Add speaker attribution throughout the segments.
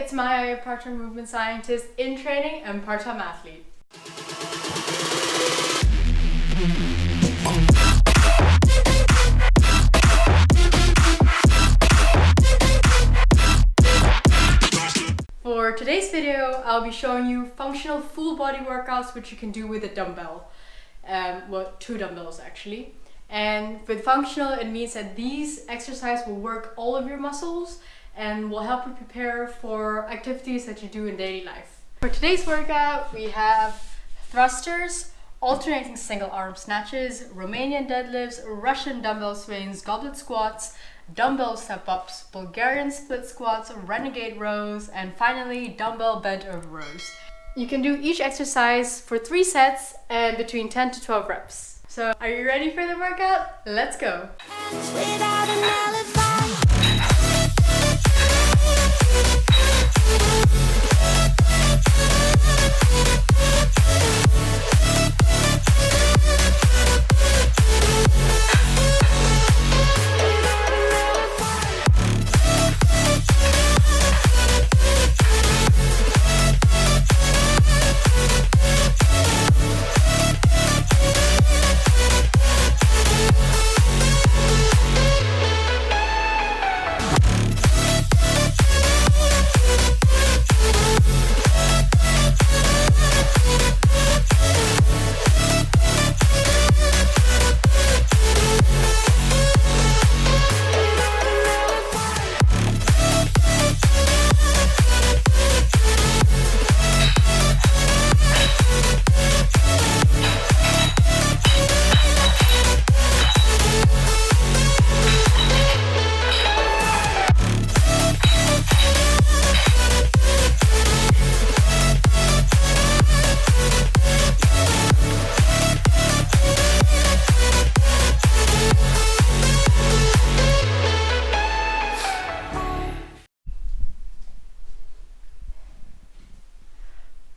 Speaker 1: it's Maya, your part-time movement scientist in training and part-time athlete. For today's video, I'll be showing you functional full body workouts which you can do with a dumbbell. Well, 2 dumbbells actually. And with functional, it means that these exercises will work all of your muscles and will help you prepare for activities that you do in daily life. For today's workout, we have thrusters, alternating single arm snatches, Romanian deadlifts, Russian dumbbell swings, goblet squats, dumbbell step-ups, Bulgarian split squats, Renegade rows, and finally dumbbell bent over rows. You can do each exercise for 3 sets and between 10 to 12 reps. So are you ready for the workout? Let's go!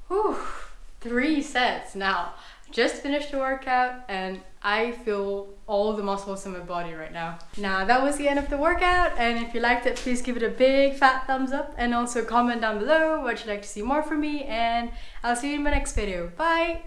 Speaker 1: Whew, 3 sets. Now, just finished the workout and I feel all the muscles in my body right now. Now, that was the end of the workout, and if you liked it, please give it a big fat thumbs up and also comment down below what you'd like to see more from me, and I'll see you in my next video. Bye!